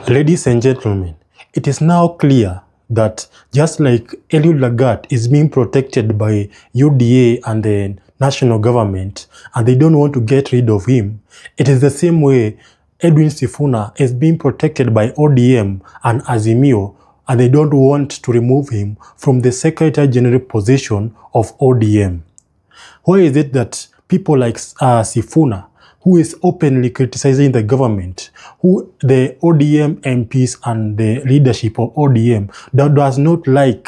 Ladies and gentlemen, it is now clear that just like Eliud Lagat is being protected by UDA and the national government, and they don't want to get rid of him, it is the same way Edwin Sifuna is being protected by ODM and Azimio, and they don't want to remove him from the Secretary General position of ODM. Why is it that people like Sifuna, who is openly criticizing the government, who the ODM MPs and the leadership of ODM that does not like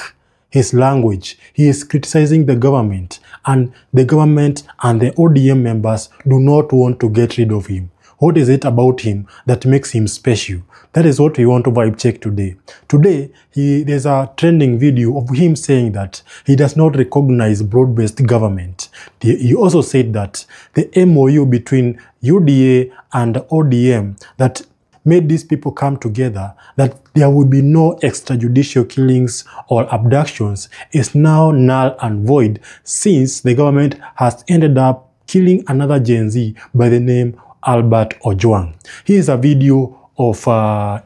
his language, he is criticizing the government, and the government and the ODM members do not want to get rid of him? What is it about him that makes him special? That is what we want to vibe check today. Today, there's a trending video of him saying that he does not recognize broad-based government. He also said that the MOU between UDA and ODM that made these people come together, that there will be no extrajudicial killings or abductions, is now null and void since the government has ended up killing another Gen Z by the name Albert Ojwang. Here is a video of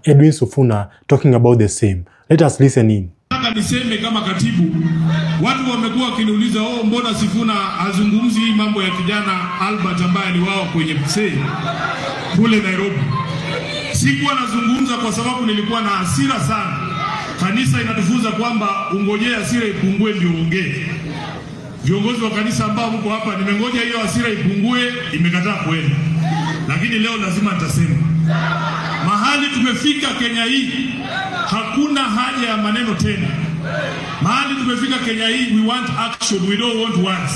Edwin Sifuna talking about the same. Let us listen in. Nataka niseme kama katibu, watu wamekuwa wakiniuliza mbona Sifuna hazungumzi mambo ya kijana Albert ambaye ni wao kwenye msee kule Nairobi. Sikuwa nazungumza kwa sababu nilikuwa na hasira sana. Kanisa inatufunza kwamba ungojea hasira ipungue ndio ongee. Viongozi wa kanisa ambao mko hapa, nimengoja hiyo hasira ipungue, imekataa kwenda. Lakini leo lazima nitasema. Mahali tumefika Kenya hii, hakuna haja ya maneno tena. Mahali tumefika Kenya hii, we want action, we don't want words.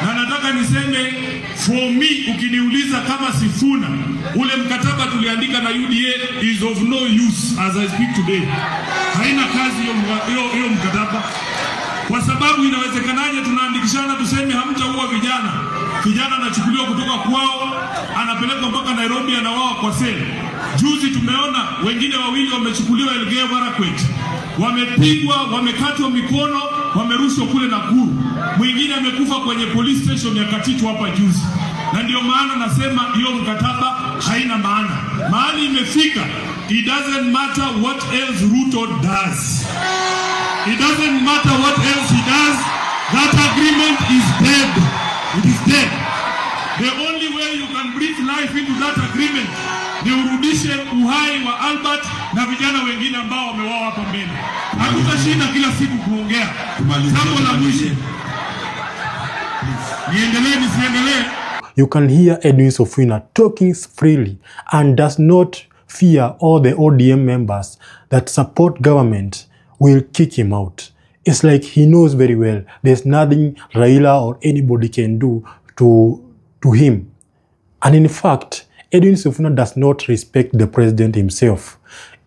Na nataka niseme, for me, ukiniuliza kama Sifuna, ule mkataba tuliandika na UDA is of no use as I speak today. Haina kazi hiyo mkataba. Kwa sababu inawezekanaje tunaandikishana tuseme hamtaua vijana. Kijana anachukuliwa kutoka kwao, anapelekwa mpaka Nairobi, anauawa kwa seli. Juzi tumeona wengine wawili wamechukuliwa Elgeyo Marakwet. Wamepigwa, wamekatwa mikono, wamerushwa kule Nakuru. Mwingine amekufa kwenye police station ya Katitu hapa juzi. Na ndio maana nasema hiyo mkataba haina maana. Mahali imefika, it doesn't matter what else Ruto does. It doesn't matter what else he does. That agreement is dead. It is dead. The only way you can breathe life into that agreement ni urudishe uhai wa Albert na vijana wengine ambao wameuawa hapa mbele. Hatutashinda kila siku kuongea. Jambo la mwisho. Niendelee nisiendelee? You can hear Edwin Sifuna talking freely and does not fear all the ODM members that support government will kick him out. It's like he knows very well there's nothing Raila or anybody can do to him. And in fact, Edwin Sifuna does not respect the president himself.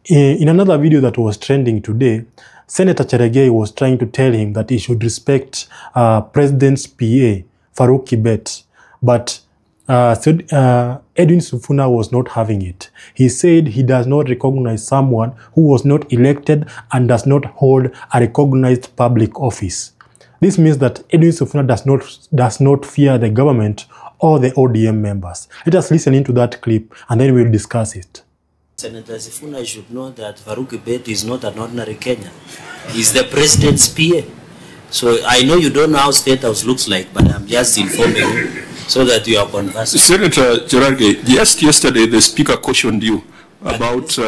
In another video that was trending today, Senator Cherargei was trying to tell him that he should respect President's PA, Farouk Kibet. But Edwin Sifuna was not having it. He said he does not recognize someone who was not elected and does not hold a recognized public office. This means that Edwin Sifuna does not fear the government or the ODM members. Let us listen into that clip and then we'll discuss it. Senator Sifuna should know that Farouk Kibet is not an ordinary Kenyan. He's the president's PA. So I know you don't know how State House looks like, but I'm just informing you so that you are conversant. Senator Cherargei, just yesterday the speaker cautioned you about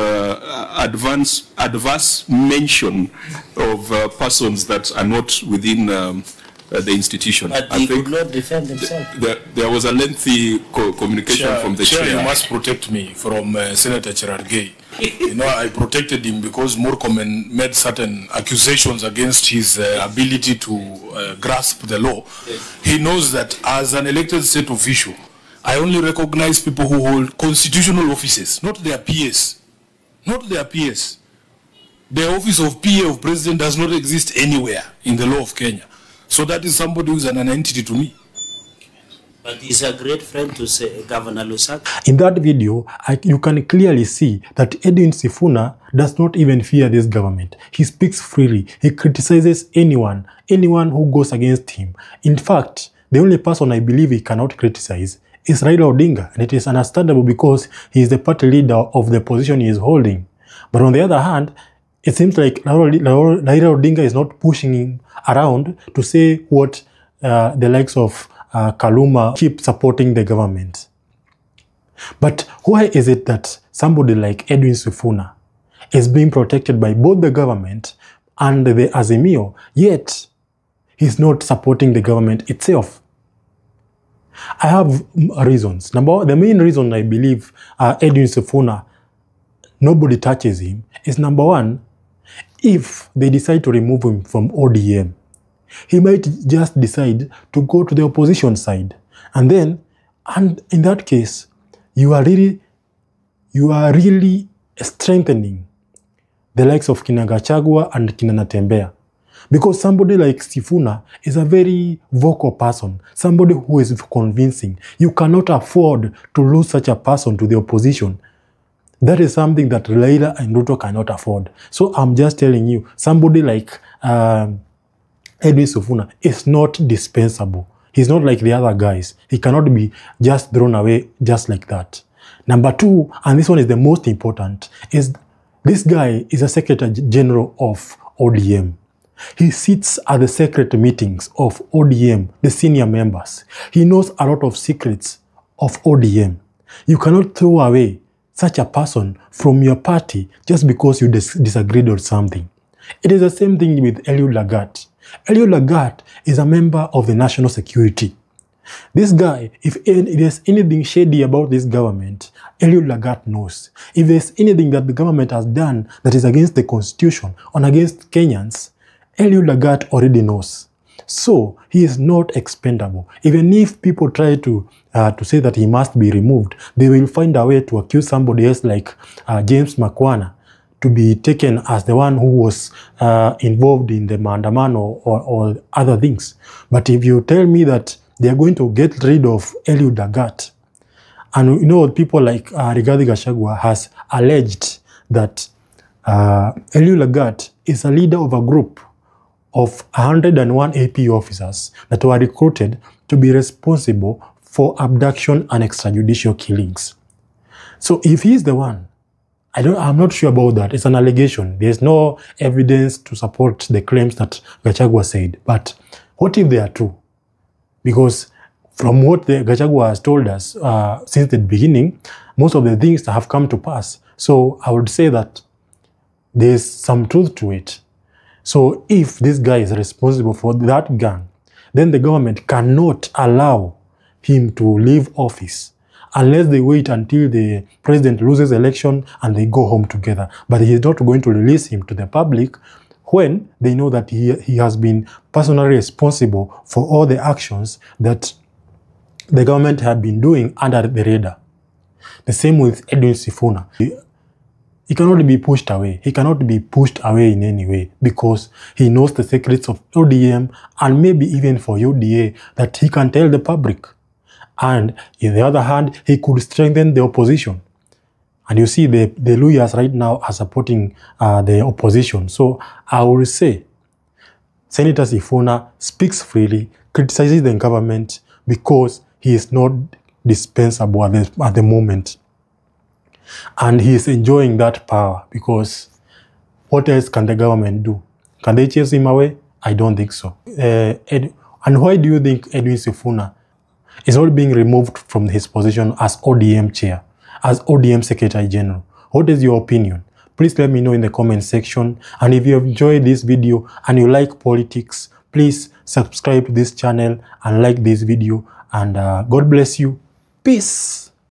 adverse mention of persons that are not within the institution. But he could not defend himself. There was a lengthy communication from the chair. You must protect me from Senator Cherargei. You know, I protected him because Murkomen made certain accusations against his ability to grasp the law. Yes. He knows that as an elected state official, I only recognize people who hold constitutional offices, not their PS. Not their PS. The office of PA of president does not exist anywhere in the law of Kenya. So that is somebody who is an entity to me. But he's a great friend to say, Governor Lusaka. In that video, you can clearly see that Edwin Sifuna does not even fear this government. He speaks freely. He criticizes anyone who goes against him. In fact, the only person I believe he cannot criticize is Raila Odinga, and it is understandable because he is the party leader of the position he is holding. But on the other hand, it seems like Raila Odinga is not pushing him around to say what the likes of Kaluma keep supporting the government. But why is it that somebody like Edwin Sifuna is being protected by both the government and the Azimio, yet he's not supporting the government itself? I have reasons. The main reason I believe Edwin Sifuna, nobody touches him, is number one, if they decide to remove him from ODM, he might just decide to go to the opposition side. And in that case, you are really strengthening the likes of Kina Gachagua and Kina Natembea. Because somebody like Sifuna is a very vocal person, somebody who is convincing. You cannot afford to lose such a person to the opposition. That is something that Raila and Ruto cannot afford. So I'm just telling you, somebody like Edwin Sifuna is not dispensable. He's not like the other guys. He cannot be just thrown away just like that. Number two, and this one is the most important, is this guy is a Secretary General of ODM. He sits at the secret meetings of ODM, the senior members. He knows a lot of secrets of ODM. You cannot throw away such a person from your party just because you disagreed on something. It is the same thing with Eliud Lagat. Eliud Lagat is a member of the national security. This guy, if there's anything shady about this government, Eliud Lagat knows. If there's anything that the government has done that is against the constitution or against Kenyans, Eliud Lagat already knows. So he is not expendable. Even if people try to say that he must be removed, they will find a way to accuse somebody else like James Makwana to be taken as the one who was involved in the maandamano or other things. But if you tell me that they are going to get rid of Eliud Lagat, and you know people like Rigathi Gachagua has alleged that Eliud Lagat is a leader of a group of 101 AP officers that were recruited to be responsible for abduction and extrajudicial killings. So if he's the one, I'm not sure about that. It's an allegation. There's no evidence to support the claims that Gachagua said. But what if they are true? Because from what Gachagua has told us since the beginning, most of the things have come to pass. So I would say that there's some truth to it. So if this guy is responsible for that gang, then the government cannot allow him to leave office unless they wait until the president loses election and they go home together. But he is not going to release him to the public when they know that he has been personally responsible for all the actions that the government had been doing under the radar. The same with Edwin Sifuna. He cannot be pushed away. He cannot be pushed away in any way because he knows the secrets of ODM and maybe even for UDA that he can tell the public. And on the other hand, he could strengthen the opposition. And you see the lawyers right now are supporting the opposition. So I will say Senator Sifuna speaks freely, criticizes the government because he is not dispensable at the moment. And he is enjoying that power because what else can the government do? Can they chase him away? I don't think so. And why do you think Edwin Sifuna is not being removed from his position as ODM chair, as ODM Secretary General? What is your opinion? Please let me know in the comment section. And if you have enjoyed this video and you like politics, please subscribe to this channel and like this video. And God bless you. Peace.